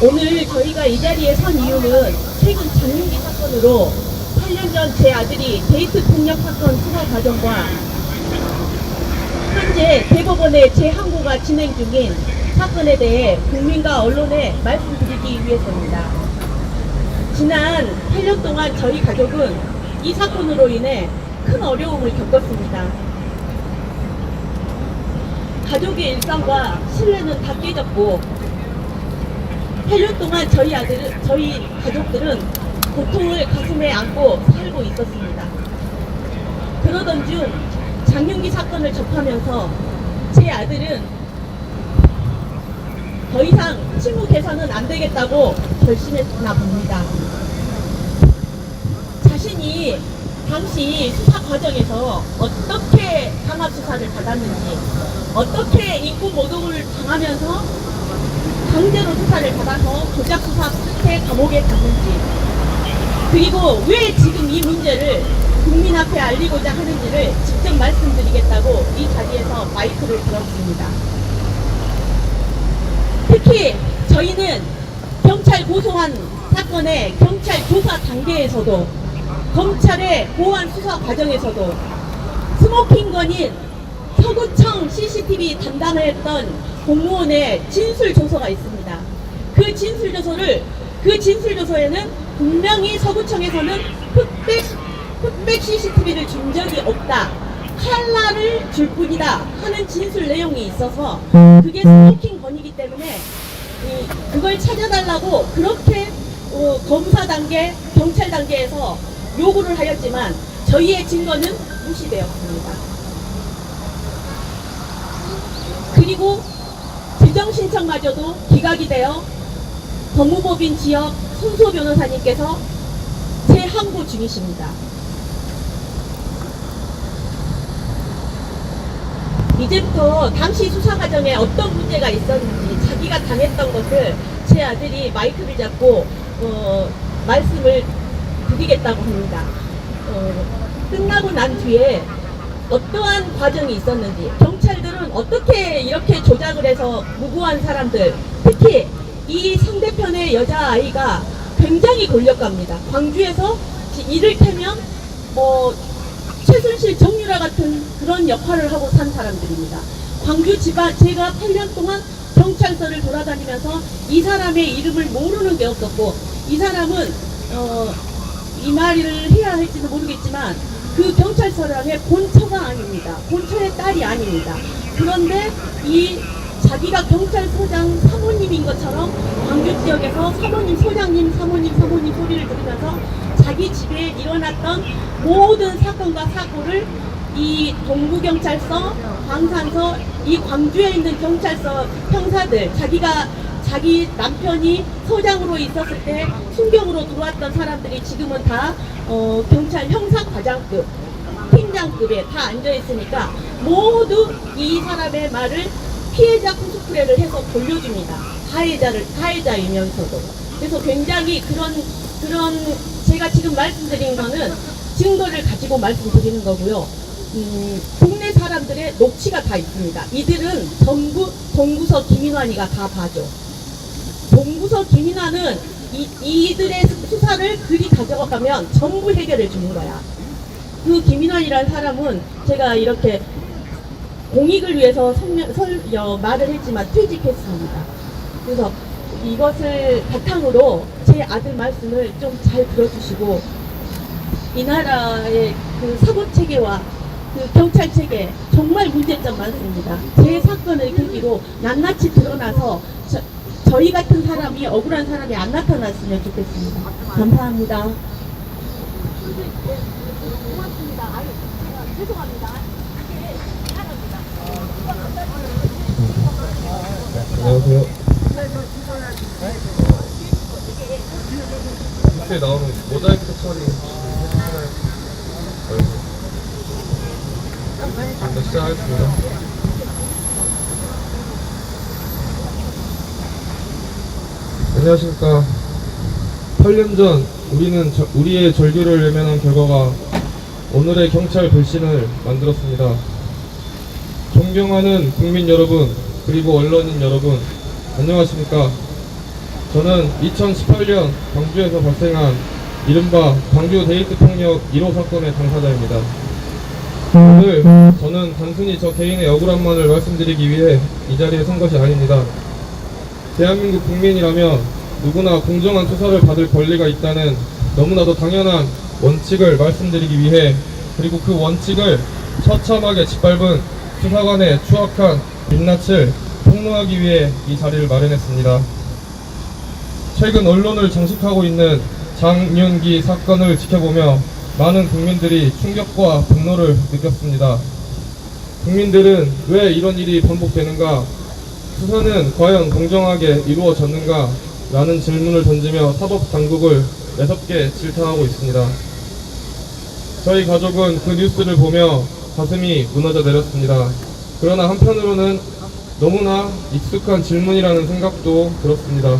오늘 저희가 이 자리에 선 이유는 최근 장윤기 사건으로 8년 전 제 아들이 데이트 폭력 사건 수사 과정과 현재 대법원의 재항고가 진행 중인 사건에 대해 국민과 언론에 말씀드리기 위해서입니다. 지난 8년 동안 저희 가족은 이 사건으로 인해 큰 어려움을 겪었습니다. 가족의 일상과 신뢰는 다 깨졌고 8년 동안 저희 가족들은 고통을 가슴에 안고 살고 있었습니다. 그러던 중 장윤기 사건을 접하면서 제 아들은 더 이상 침묵해서는 안 되겠다고 결심했나 봅니다. 자신이 당시 수사 과정에서 어떻게 강압 수사를 받았는지, 어떻게 인권 모독을 당하면서 강제로 수사를 받아서 조작 수사 끝에 감옥에 갔는지, 그리고 왜 지금 이 문제를 국민 앞에 알리고자 하는지를 직접 말씀드리겠다고 이 자리에서 마이크를 들었습니다. 특히 저희는 경찰 고소한 사건의 경찰 조사 단계에서도 검찰의 보안 수사 과정에서도 스모킹건인 서구청 CCTV 담당했던 공무원의 진술조서가 있습니다. 그 진술조서에는 분명히 서구청에서는 흑백 CCTV를 준 적이 없다, 칼라를 줄 뿐이다 하는 진술 내용이 있어서 그게 스모킹건이기 때문에 그걸 찾아달라고 그렇게 검사 단계, 경찰 단계에서 요구를 하였지만 저희의 증거는 무시되었습니다. 그리고 재정신청마저도 기각이 되어 법무법인 지역 손소 변호사님께서 재항고 중이십니다. 이제부터 당시 수사 과정에 어떤 문제가 있었는지, 자기가 당했던 것을 제 아들이 마이크를 잡고 말씀을 드리겠다고 합니다. 끝나고 난 뒤에 어떠한 과정이 있었는지, 경찰들은 어떻게 이렇게 조작을 해서 무고한 사람들, 특히 이 상대편의 여자아이가 굉장히 권력갑니다. 광주에서 이를테면 최순실, 정유라 같은 그런 역할을 하고 산 사람들입니다. 광주 집안, 제가 8년 동안 경찰서를 돌아다니면서 이 사람의 이름을 모르는 게 없었고, 이 사람은 이 말을 해야 할지는 모르겠지만 그 경찰서장의 본처가 아닙니다. 본처의 딸이 아닙니다. 그런데 이 자기가 경찰서장 사모님인 것처럼 광주 지역에서 사모님, 소장님, 사모님 소리를 들으면서 자기 집에 일어났던 모든 사건과 사고를 이 동부경찰서, 광산서, 이 광주에 있는 경찰서 형사들, 자기 남편이 소장으로 있었을 때 순경으로 들어왔던 사람들이 지금은 다 경찰 형사과장급, 팀장급에 다 앉아있으니까 모두 이 사람의 말을 피해자 코스프레를 해서 돌려줍니다. 가해자이면서도. 그래서 굉장히 그런 제가 지금 말씀드린 거는 증거를 가지고 말씀드리는 거고요. 동네 사람들의 녹취가 다 있습니다. 이들은 전부 동구서 김인환이가 다 봐줘. 동구서 김인환은 이들의 수사를 그리 가져가면 전부 해결해 주는 거야. 그 김인환이라는 사람은 제가 이렇게 공익을 위해서 말을 했지만 퇴직했습니다. 그래서 이것을 바탕으로 제 아들 말씀을 좀 잘 들어주시고, 이 나라의 그 사법체계와 그 경찰체계 정말 문제점 많습니다. 제 사건을 계기로 낱낱이 드러나서 저희 같은 사람이, 억울한 사람이 안 나타났으면 좋겠습니다. 감사합니다. 고맙습니다. 아유, 죄송합니다. 안녕하세요. 이렇게 나오는 모자이크 처리 해주시나요? 네, 시작하겠습니다. 안녕하십니까. 8년 전 우리의 절규를 외면한 결과가 오늘의 경찰 불신을 만들었습니다. 존경하는 국민 여러분, 그리고 언론인 여러분, 안녕하십니까. 저는 2018년 광주에서 발생한 이른바 광주 데이트 폭력 1호 사건의 당사자입니다. 오늘 저는 단순히 저 개인의 억울함만을 말씀드리기 위해 이 자리에 선 것이 아닙니다. 대한민국 국민이라면 누구나 공정한 수사를 받을 권리가 있다는 너무나도 당연한 원칙을 말씀드리기 위해, 그리고 그 원칙을 처참하게 짓밟은 수사관의 추악한 민낯을 폭로하기 위해 이 자리를 마련했습니다. 최근 언론을 장식하고 있는 장윤기 사건을 지켜보며 많은 국민들이 충격과 분노를 느꼈습니다. 국민들은 왜 이런 일이 반복되는가? 수사는 과연 공정하게 이루어졌는가? 라는 질문을 던지며 사법당국을 매섭게 질타하고 있습니다. 저희 가족은 그 뉴스를 보며 가슴이 무너져 내렸습니다. 그러나 한편으로는 너무나 익숙한 질문이라는 생각도 들었습니다.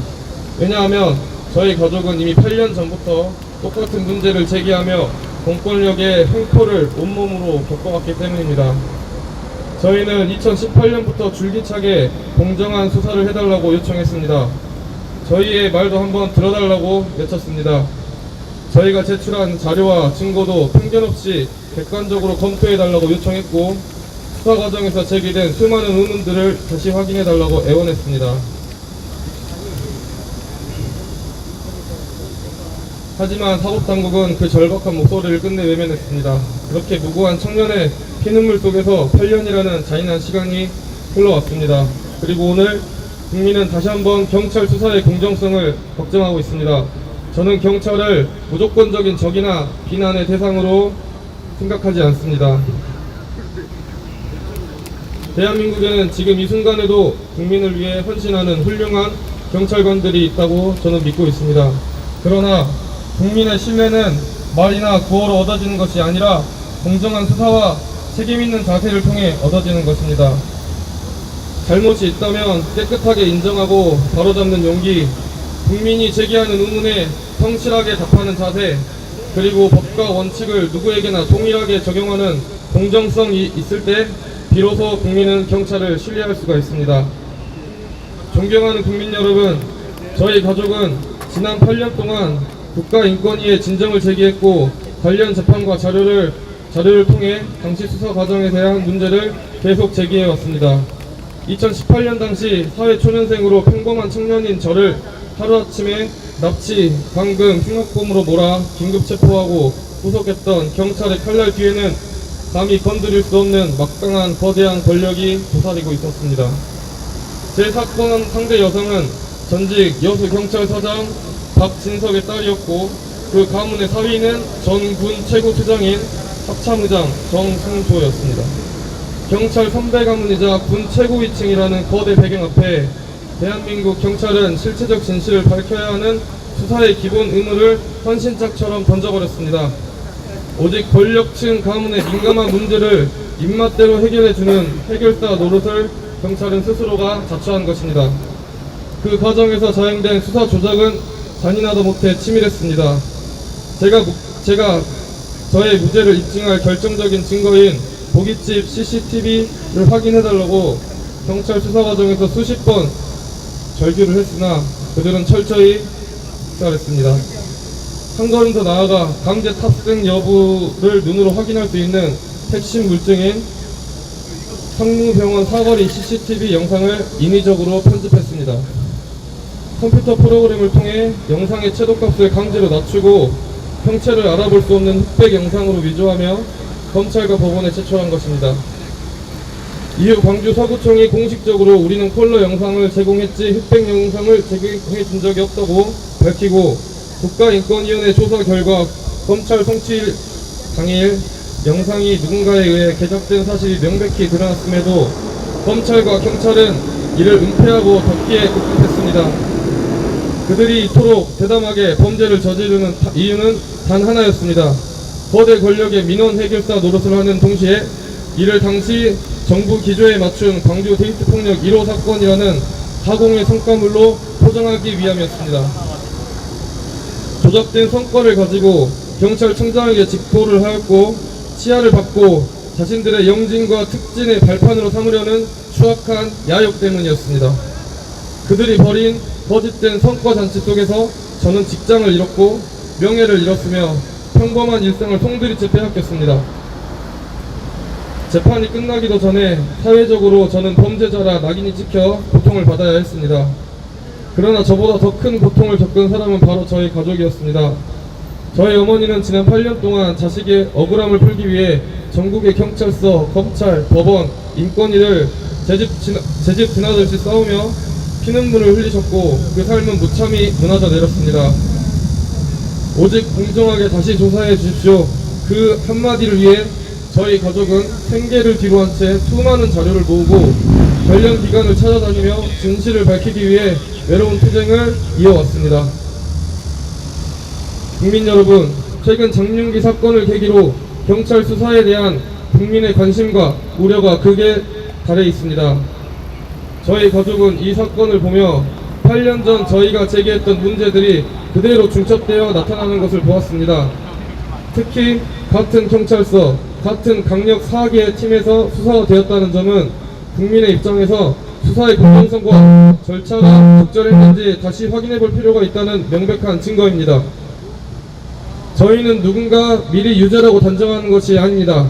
왜냐하면 저희 가족은 이미 8년 전부터 똑같은 문제를 제기하며 공권력의 횡포를 온몸으로 겪어왔기 때문입니다. 저희는 2018년부터 줄기차게 공정한 수사를 해달라고 요청했습니다. 저희의 말도 한번 들어달라고 외쳤습니다. 저희가 제출한 자료와 증거도 편견 없이 객관적으로 검토해달라고 요청했고, 수사 과정에서 제기된 수많은 의문들을 다시 확인해달라고 애원했습니다. 하지만 사법당국은 그 절박한 목소리를 끝내 외면했습니다. 그렇게 무고한 청년의 피눈물 속에서 8년이라는 잔인한 시간이 흘러왔습니다. 그리고 오늘 국민은 다시 한번 경찰 수사의 공정성을 걱정하고 있습니다. 저는 경찰을 무조건적인 적이나 비난의 대상으로 생각하지 않습니다. 대한민국에는 지금 이 순간에도 국민을 위해 헌신하는 훌륭한 경찰관들이 있다고 저는 믿고 있습니다. 그러나 국민의 신뢰는 말이나 구호로 얻어지는 것이 아니라 공정한 수사와 책임있는 자세를 통해 얻어지는 것입니다. 잘못이 있다면 깨끗하게 인정하고 바로잡는 용기, 국민이 제기하는 의문에 성실하게 답하는 자세, 그리고 법과 원칙을 누구에게나 동일하게 적용하는 공정성이 있을 때 비로소 국민은 경찰을 신뢰할 수가 있습니다. 존경하는 국민 여러분, 저희 가족은 지난 8년 동안 국가인권위에 진정을 제기했고, 관련 재판과 자료를 통해 당시 수사 과정에 대한 문제를 계속 제기해 왔습니다. 2018년 당시 사회초년생으로 평범한 청년인 저를 하루아침에 납치, 감금, 흉악범으로 몰아 긴급 체포하고 구속했던 경찰의 칼날 뒤에는 감히 건드릴 수 없는 막강한 거대한 권력이 도사리고 있었습니다. 제 사건 상대 여성은 전직 여수경찰서장 박진석의 딸이었고, 그 가문의 사위는 전군 최고수장인 합참의장 정승조였습니다. 경찰 선배 가문이자 군 최고위층이라는 거대 배경 앞에 대한민국 경찰은 실체적 진실을 밝혀야 하는 수사의 기본 의무를 헌신짝처럼 던져버렸습니다. 오직 권력층 가문의 민감한 문제를 입맛대로 해결해주는 해결사 노릇을 경찰은 스스로가 자처한 것입니다. 그 과정에서 자행된 수사 조작은 잔인하다 못해 치밀했습니다. 제가 저의 무죄를 입증할 결정적인 증거인 고깃집 CCTV를 확인해달라고 경찰 수사 과정에서 수십 번 절규를 했으나 그들은 철저히 묵살했습니다. 한 걸음 더 나아가 강제 탑승 여부를 눈으로 확인할 수 있는 핵심 물증인 상무병원 사거리 CCTV 영상을 인위적으로 편집했습니다. 컴퓨터 프로그램을 통해 영상의 채도값을 강제로 낮추고 형체를 알아볼 수 없는 흑백 영상으로 위조하며 검찰과 법원에 제출한 것입니다. 이후 광주 서구청이 공식적으로 우리는 컬러 영상을 제공했지 흑백 영상을 제공해 준 적이 없다고 밝히고, 국가인권위원회 조사 결과 검찰 송치일 당일 영상이 누군가에 의해 제작된 사실이 명백히 드러났음에도 검찰과 경찰은 이를 은폐하고 덮기에 급급했습니다. 그들이 이토록 대담하게 범죄를 저지르는 이유는 단 하나였습니다. 거대 권력의 민원 해결사 노릇을 하는 동시에 이를 당시 정부 기조에 맞춘 광주 데이트 폭력 1호 사건이라는 가공의 성과물로 포장하기 위함이었습니다. 조작된 성과를 가지고 경찰청장에게 직보를 하였고 치하를 받고 자신들의 영진과 특진의 발판으로 삼으려는 추악한 야욕 때문이었습니다. 그들이 벌인 거짓된 성과잔치 속에서 저는 직장을 잃었고 명예를 잃었으며 평범한 일상을 송두리째 빼앗겼습니다. 재판이 끝나기도 전에 사회적으로 저는 범죄자라 낙인이 찍혀 고통을 받아야 했습니다. 그러나 저보다 더 큰 고통을 겪은 사람은 바로 저희 가족이었습니다. 저희 어머니는 지난 8년 동안 자식의 억울함을 풀기 위해 전국의 경찰서, 검찰, 법원, 인권위를 제집 드나들듯이 싸우며 피눈물을 흘리셨고 그 삶은 무참히 무너져 내렸습니다. 오직 공정하게 다시 조사해 주십시오. 그 한마디를 위해 저희 가족은 생계를 뒤로한 채 수많은 자료를 모으고 관련 기관을 찾아다니며 진실을 밝히기 위해 외로운 투쟁을 이어왔습니다. 국민 여러분, 최근 장윤기 사건을 계기로 경찰 수사에 대한 국민의 관심과 우려가 극에 달해 있습니다. 저희 가족은 이 사건을 보며 8년 전 저희가 제기했던 문제들이 그대로 중첩되어 나타나는 것을 보았습니다. 특히 같은 경찰서, 같은 강력 4개의 팀에서 수사가 되었다는 점은 국민의 입장에서 수사의 공정성과 절차가 적절했는지 다시 확인해 볼 필요가 있다는 명백한 증거입니다. 저희는 누군가 미리 유죄라고 단정하는 것이 아닙니다.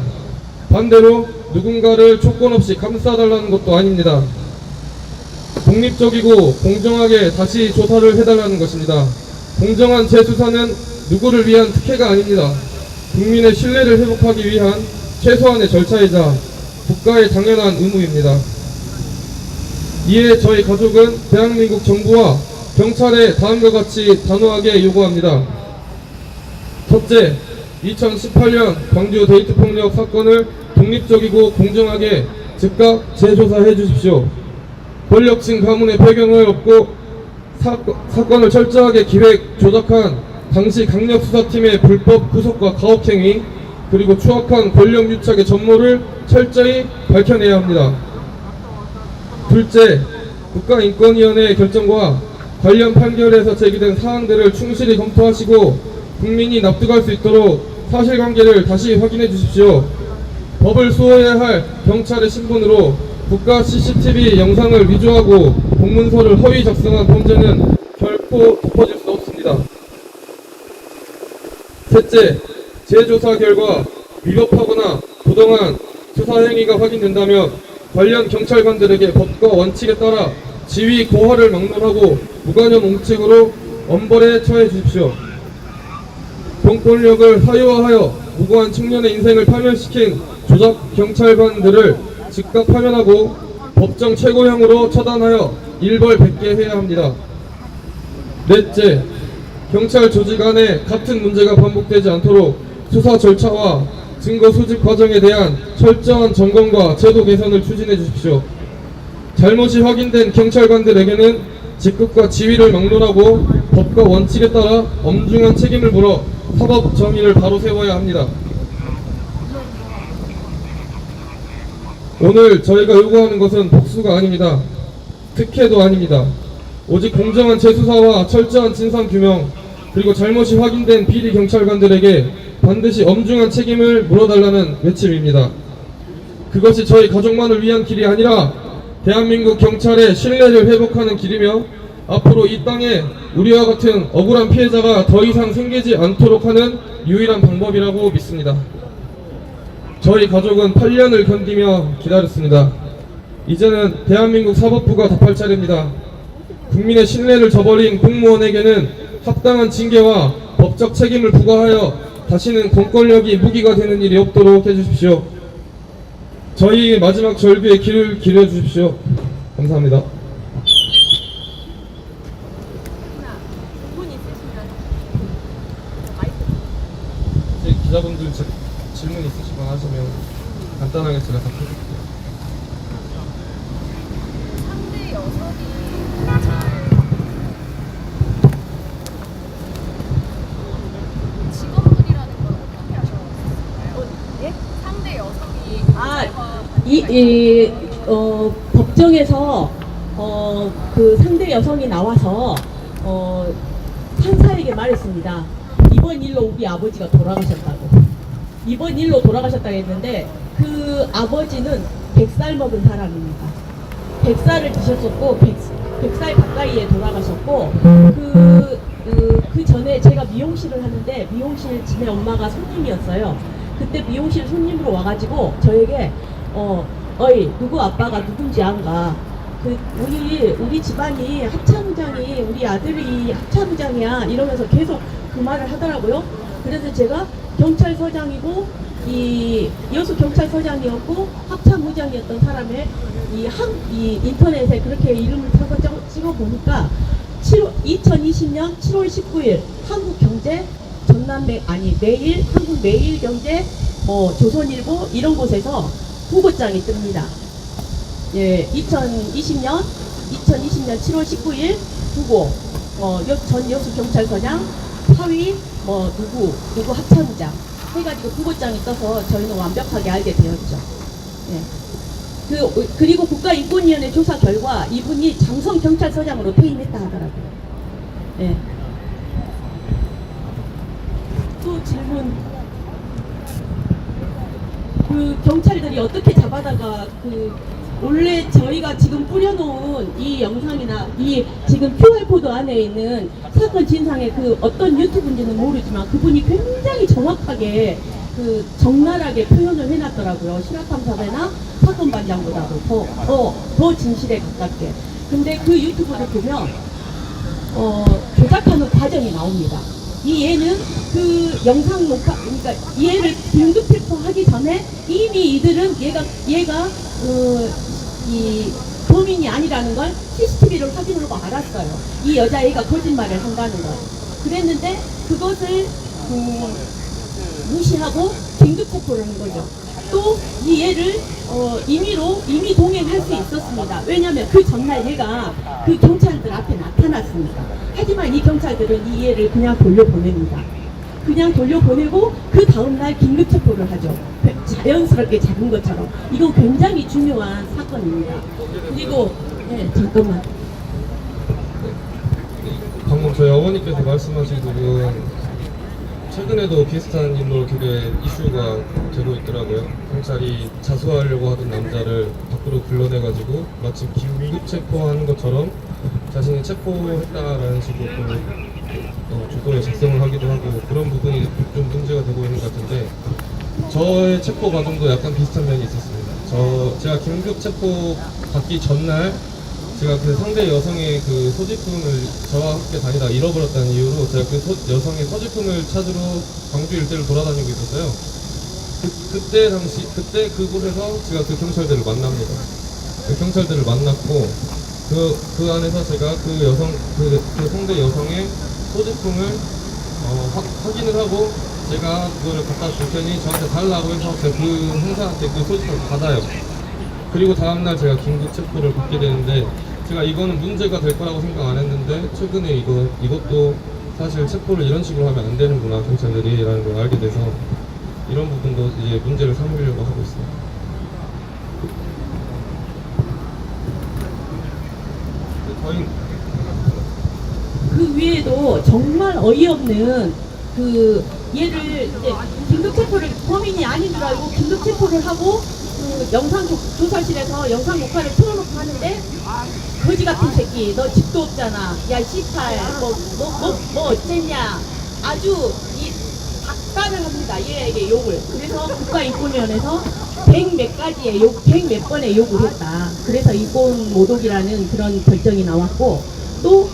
반대로 누군가를 조건 없이 감싸달라는 것도 아닙니다. 독립적이고 공정하게 다시 조사를 해달라는 것입니다. 공정한 재수사는 누구를 위한 특혜가 아닙니다. 국민의 신뢰를 회복하기 위한 최소한의 절차이자 국가의 당연한 의무입니다. 이에 저희 가족은 대한민국 정부와 경찰에 다음과 같이 단호하게 요구합니다. 첫째, 2018년 광주 데이트폭력 사건을 독립적이고 공정하게 즉각 재조사해 주십시오. 권력층 가문의 배경을 얻고 사건을 철저하게 기획, 조작한 당시 강력수사팀의 불법 구속과 가혹행위, 그리고 추악한 권력 유착의 전모를 철저히 밝혀내야 합니다. 둘째, 국가인권위원회의 결정과 관련 판결에서 제기된 사항들을 충실히 검토하시고 국민이 납득할 수 있도록 사실관계를 다시 확인해 주십시오. 법을 수호해야 할 경찰의 신분으로 국가 CCTV 영상을 위조하고 공문서를 허위 작성한 범죄는 결코 덮어질 수 없습니다. 셋째, 재조사 결과 위법하거나 부당한 수사 행위가 확인된다면 관련 경찰관들에게 법과 원칙에 따라 지위 고하를 막론하고 무관용 옹책으로 엄벌에 처해 주십시오. 공권력을 사유화하여 무고한 청년의 인생을 파멸시킨 조작 경찰관들을 즉각 파면하고 법정 최고형으로 처단하여 일벌백계 해야 합니다. 넷째, 경찰 조직 안에 같은 문제가 반복되지 않도록 수사 절차와 증거 수집 과정에 대한 철저한 점검과 제도 개선을 추진해 주십시오. 잘못이 확인된 경찰관들에게는 직급과 지위를 막론하고 법과 원칙에 따라 엄중한 책임을 물어 사법 정의를 바로 세워야 합니다. 오늘 저희가 요구하는 것은 복수가 아닙니다. 특혜도 아닙니다. 오직 공정한 재수사와 철저한 진상규명, 그리고 잘못이 확인된 비리 경찰관들에게 반드시 엄중한 책임을 물어달라는 외침입니다. 그것이 저희 가족만을 위한 길이 아니라 대한민국 경찰의 신뢰를 회복하는 길이며 앞으로 이 땅에 우리와 같은 억울한 피해자가 더 이상 생기지 않도록 하는 유일한 방법이라고 믿습니다. 저희 가족은 8년을 견디며 기다렸습니다. 이제는 대한민국 사법부가 답할 차례입니다. 국민의 신뢰를 저버린 공무원에게는 합당한 징계와 법적 책임을 부과하여 다시는 공권력이 무기가 되는 일이 없도록 해주십시오. 저희 마지막 절규에 길을 기려주십시오. 감사합니다. 기자분들 질문 있으시거나 하시면 간단하게 제가 답해드릴게요. 상대 여성이 직원분이라는 걸 어떻게 하셨어요? 예? 상대 여성이 법정에서 그 상대 여성이 나와서 판사에게 말했습니다. 이번 일로 우리 아버지가 돌아가셨다고. 이번 일로 돌아가셨다고 했는데 그 아버지는 100살 먹은 사람입니다. 100살을 드셨었고 100살 가까이에 돌아가셨고 그 전에 제가 미용실을 하는데 미용실 집에 엄마가 손님이었어요. 그때 미용실 손님으로 와가지고 저에게 어이 누구 아빠가 누군지 안가? 그 우리 집안이 합참의장이 우리 아들이 합참의장이야 이러면서 계속 그 말을 하더라고요. 그래서 제가 경찰서장이고 이 여수 경찰서장이었고 합참의장이었던 사람의 이 인터넷에 그렇게 이름을 타서 찍어 보니까 2020년 7월 19일 한국경제 매일 한국매일경제 조선일보 이런 곳에서 후보장이 뜹니다. 예, 2020년 7월 19일 후보 전 여수 경찰서장 사위 누구 합참의장 해가지고 후보장이 떠서 저희는 완벽하게 알게 되었죠. 예. 그리고 국가인권위원회 조사 결과 이분이 장성 경찰서장으로 퇴임했다 하더라고요. 예. 또 질문. 그 경찰들이 어떻게 잡아다가 원래 저희가 지금 뿌려놓은 이 영상이나 이 지금 QR코드 안에 있는 사건 진상의 어떤 유튜브인지는 모르지만 그분이 굉장히 정확하게 적나라하게 표현을 해놨더라고요. 신화탐사대나 사건반장보다도 더 진실에 가깝게. 근데 그 유튜브를 보면 조작하는 과정이 나옵니다. 이 얘는 그 영상 녹화, 그러니까 얘를 긴급 체포하기 전에 이미 이들은 얘가 이 범인이 아니라는 걸 CCTV를 확인하고 알았어요. 이 여자애가 거짓말을 한다는 걸. 그랬는데 그것을 무시하고 긴급 체포를 한 거죠. 또 이 얘를 임의 동행할 수 있었습니다. 왜냐하면 그 전날 얘가 그 경찰들 앞에 나타났으니까. 하지만 이 경찰들은 이 얘를 그냥 돌려보냅니다. 그냥 돌려보내고 그 다음날 긴급 체포를 하죠. 자연스럽게 잡은 것처럼. 이거 굉장히 중요한 사건입니다. 그리고 잠깐만. 방금 저희 어머니께서 말씀하신 부분 최근에도 비슷한 일로 되게 이슈가 되고 있더라고요. 경찰이 자수하려고 하던 남자를 밖으로 불러내가지고 마치 긴급 체포하는 것처럼 자신이 체포했다라는 식으로 주소에 작성을 하기도 하고 그런 부분이 좀 문제가 되고 있는 것 같은데 저의 체포 과정도 약간 비슷한 면이 있었습니다. 제가 긴급 체포 받기 전날 제가 그 상대 여성의 그 소지품을 저와 함께 다니다 잃어버렸다는 이유로 제가 그 여성의 소지품을 찾으러 광주 일대를 돌아다니고 있었어요. 그때 그곳에서 제가 그 경찰들을 만납니다. 그 경찰들을 만났고 그 안에서 제가 그 상대 여성의 소지품을 확인을 하고 제가 그거를 갖다 줄 테니 저한테 달라고 해서 제가 그 형사한테 그 소지품을 받아요. 그리고 다음날 제가 긴급 체포를 받게 되는데 제가 이거는 문제가 될 거라고 생각 안 했는데 최근에 이것도 사실 체포를 이런 식으로 하면 안 되는구나 경찰들이라는 걸 알게 돼서 이런 부분도 이제 문제를 삼으려고 하고 있습니다. 그 위에도 정말 어이없는 얘를 이제 긴급 체포를 범인이 아닌 줄 알고 긴급 체포를 하고 영상 조사실에서 영상 녹화를 틀어놓고 하는데 거지 같은 새끼 너 집도 없잖아 야 C8 뭐 어쨌냐 아주 이 박단을 합니다. 얘에게 욕을. 그래서 국가인권위원회에서 100몇 가지의 100몇 번의 욕을 했다. 그래서 인권 모독이라는 그런 결정이 나왔고 또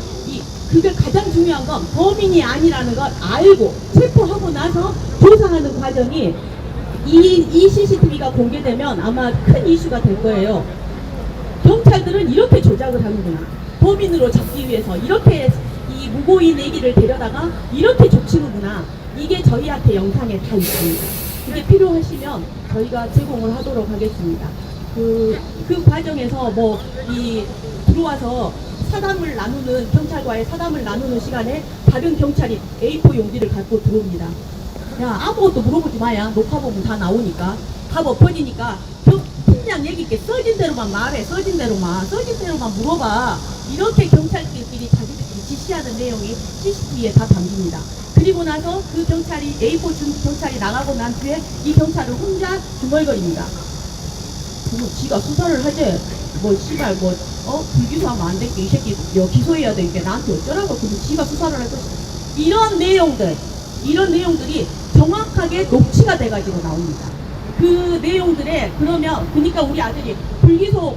그게 가장 중요한 건 범인이 아니라는 걸 알고 체포하고 나서 조사하는 과정이 이 CCTV가 공개되면 아마 큰 이슈가 될 거예요. 경찰들은 이렇게 조작을 하는구나. 범인으로 잡기 위해서 이렇게 이 무고인 애기를 데려다가 이렇게 족치는구나. 이게 저희한테 영상에 다 있습니다. 이게 필요하시면 저희가 제공을 하도록 하겠습니다. 그 과정에서 들어와서 사담을 나누는 경찰과의 사담을 나누는 시간에 다른 경찰이 A4 용지를 갖고 들어옵니다. 야 아무것도 물어보지 마야 녹화보면 다 나오니까 다 엎어지니까 그냥 얘기게 써진 대로만 말해 써진 대로만 물어봐 이렇게 경찰들끼리 자기들끼리 지시하는 내용이 CCTV에 다 담깁니다. 그리고 나서 그 경찰이 A4 경찰이 나가고 난 뒤에 이 경찰을 혼자 중얼거립니다. 그럼 지가 수사를 하지 뭐 씨발 뭐 불기소하면 안 될게 이 새끼 기소해야 되니까 나한테 어쩌라고 그럼 지가 수사를 할 것이 이런 내용들이 정확하게 녹취가 돼가지고 나옵니다. 그 내용들에 그러니까 우리 아들이 불기소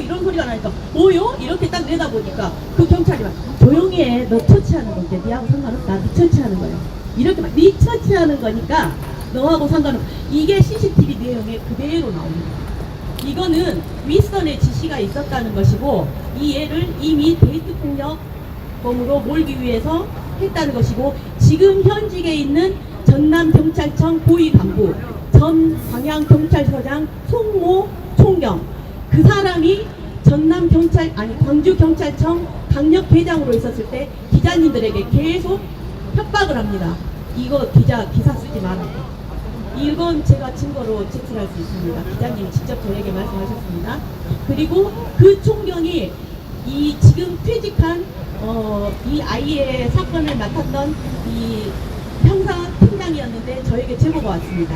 이런 소리가 나니까 뭐요? 이렇게 딱 내다보니까 그 경찰이 막 조용히 해. 너 처치하는 건데 니하고 상관없다. 니 처치하는 거야. 이렇게 막 니 처치하는 거니까 너하고 상관없어. 이게 CCTV 내용에 그대로 나옵니다. 이거는 윗선의 지시가 있었다는 것이고 이 애를 이미 데이트 폭력범으로 몰기 위해서 했다는 것이고 지금 현직에 있는 전남경찰청 고위 간부 전 광양경찰서장 송모 총경 그 사람이 광주경찰청 강력대장으로 있었을 때 기자님들에게 계속 협박을 합니다. 이거 기사 쓰지 말라고. 이건 제가 증거로 제출할 수 있습니다. 기자님 직접 저에게 말씀하셨습니다. 그리고 그 총경이 이 지금 퇴직한 이 아이의 사건을 맡았던 이 형사팀장이었는데 저에게 제보가 왔습니다.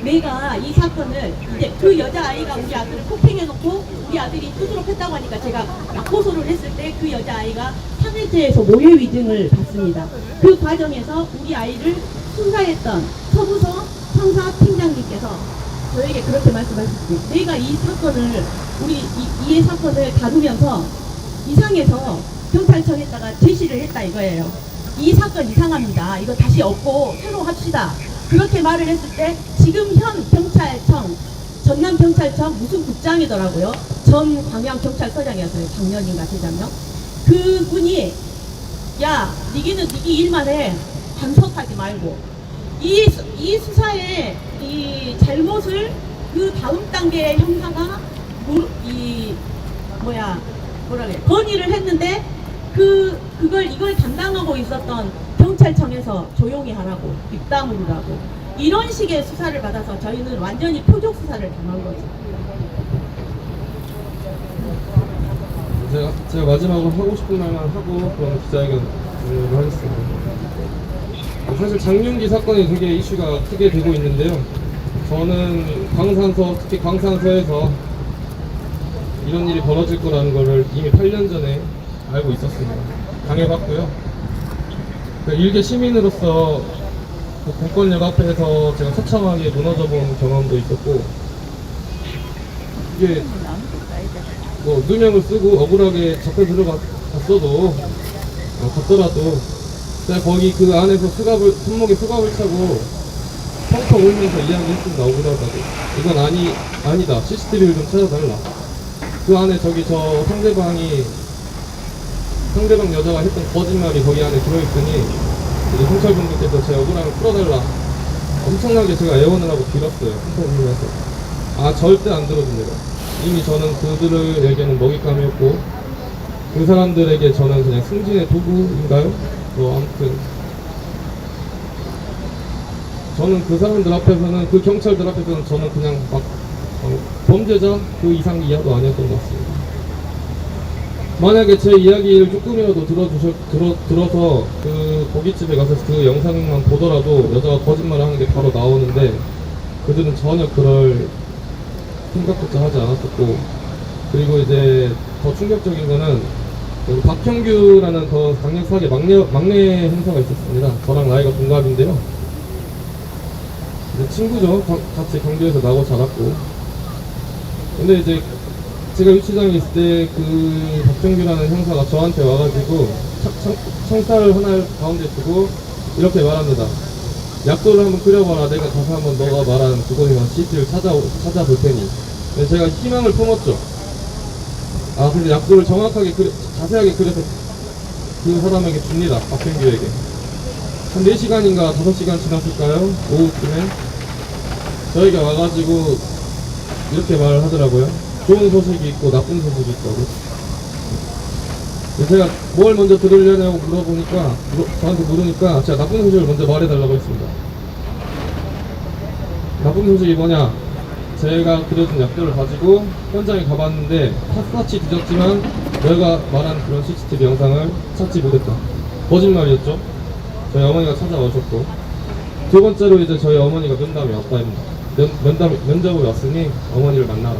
내가 이 사건을 이제 그 여자아이가 우리 아들을 폭행해놓고 우리 아들이 투수록 했다고 하니까 제가 약고소를 했을 때 그 여자아이가 3일째에서 모해위증을 받습니다. 그 과정에서 우리 아이를 수사했던 서부서 형사팀장님께서 저에게 그렇게 말씀하셨습니다. 내가 이 사건을 이 사건을 다루면서 이상해서 경찰청에다가 제시를 했다 이거예요. 이 사건 이상합니다. 이거 다시 없고 새로 합시다. 그렇게 말을 했을 때 지금 현 경찰청 전남경찰청 무슨 국장이더라고요. 전 광양경찰서장이었어요. 작년인가 재작년. 그분이 야 니기는 니기 일만 해. 간섭하지 말고 이 수사의 이 잘못을 그 다음 단계의 형사가 건의를 했는데 이걸 담당하고 있었던 경찰청에서 조용히 하라고 입다물으라고 이런 식의 수사를 받아서 저희는 완전히 표적 수사를 당한 거죠. 제가 마지막으로 하고 싶은 말만 하고 그럼 기자회견을 하겠습니다. 사실 장윤기 사건이 되게 이슈가 크게 되고 있는데요. 저는 특히 광산서에서 이런 일이 벌어질 거라는 거를 이미 8년 전에 알고 있었습니다. 당해봤고요. 일개 시민으로서 공권력 앞에서 제가 처참하게 무너져 본 경험도 있었고, 이게 뭐 누명을 쓰고 억울하게 잡혀 들어갔어도 갔더라도 제가 거기 그 안에서 손목에 수갑을 차고 펑펑 울면서 이야기했습니다. 억울하다고. 이건 아니다. CCTV를 좀 찾아달라. 그 안에 저 상대방 여자가 했던 거짓말이 거기 안에 들어있으니 이제 경찰분들께서 제 억울함을 풀어달라. 엄청나게 제가 애원을 하고 빌었어요. 인터뷰에서. 절대 안 들어줍니다. 이미 저는 그들에게는 먹잇감이었고 그 사람들에게 저는 그냥 승진의 도구인가요? 아무튼 저는 그 사람들 앞에서는 그 경찰들 앞에서는 저는 그냥 막 범죄자 그 이상 이하도 아니었던 것 같습니다. 만약에 제 이야기를 조금이라도 들어서 그 고깃집에 가서 그 영상만 보더라도 여자가 거짓말을 하는 게 바로 나오는데 그들은 전혀 그럴 생각조차 하지 않았었고, 그리고 이제 더 충격적인 거는 박형규라는 더 강력하게 막내 형사가 있었습니다. 저랑 나이가 동갑인데요. 친구죠. 같이 경주에서 나고 자랐고. 근데 이제 제가 유치장에 있을 때 그 박형규라는 형사가 저한테 와가지고 청사를 하나 가운데 두고 이렇게 말합니다. 약도를 한번 그려봐라. 내가 다시 한번 너가 말한 그거니까 CCTV를 찾아볼 테니. 제가 희망을 품었죠. 근데 약도를 정확하게 자세하게 그려서 그 사람에게 줍니다. 박형규에게. 한 4시간인가 5시간 지났을까요? 오후쯤에 저희가 와가지고 이렇게 말을 하더라고요. 좋은 소식이 있고 나쁜 소식이 있다고. 제가 뭘 먼저 들으려냐고 물어보니까 저한테 물으니까 제가 나쁜 소식을 먼저 말해달라고 했습니다. 나쁜 소식이 뭐냐? 제가 그려준 약도를 가지고 현장에 가봤는데 샅샅이 뒤졌지만 내가 말한 그런 CCTV 영상을 찾지 못했다. 거짓말이었죠. 저희 어머니가 찾아오셨고, 두 번째로 이제 저희 어머니가 면담이 왔다입니다. 면접을 왔으니 어머니를 만나라.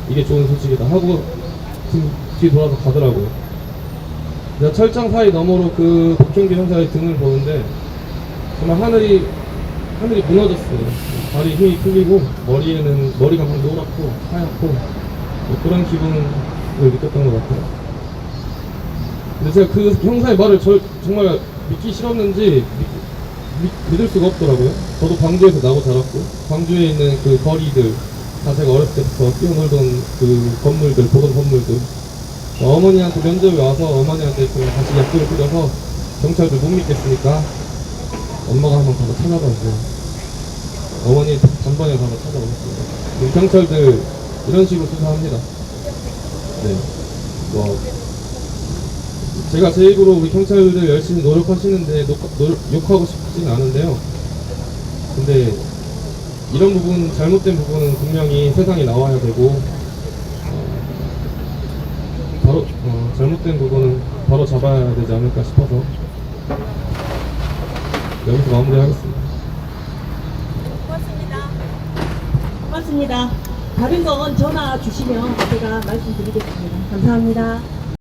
이게 좋은 소식이다 하고 뒤 돌아서 가더라고요. 내가 철장 사이 너머로 그 박종기 형사의 등을 보는데 정말 하늘이 무너졌어요. 발이 힘이 풀리고 머리가 막 노랗고 하얗고 뭐 그런 기분을 느꼈던 것 같아요. 근데 제가 그 형사의 말을 정말 믿기 싫었는지 믿을 수가 없더라고요. 저도 광주에서 나고 자랐고 광주에 있는 그 거리들 다 제가 어렸을 때부터 뛰어놀던 그 건물들, 보던 건물들, 어머니한테 면접에 와서 어머니한테 그 다시 약속을 드려서 경찰들 못 믿겠으니까 엄마가 한번 가서 찾아봐주세요. 어머니 단번에 가서 찾아오셨습니다. 지금 경찰들 이런 식으로 수사합니다. 네. 뭐 제가 제 입으로 우리 경찰들 열심히 노력하시는데 욕하고 싶진 않은데요. 근데 이런 부분, 잘못된 부분은 분명히 세상에 나와야 되고 잘못된 부분은 바로 잡아야 되지 않을까 싶어서 여기서 마무리하겠습니다. 고맙습니다. 다른 건 전화 주시면 제가 말씀드리겠습니다. 감사합니다.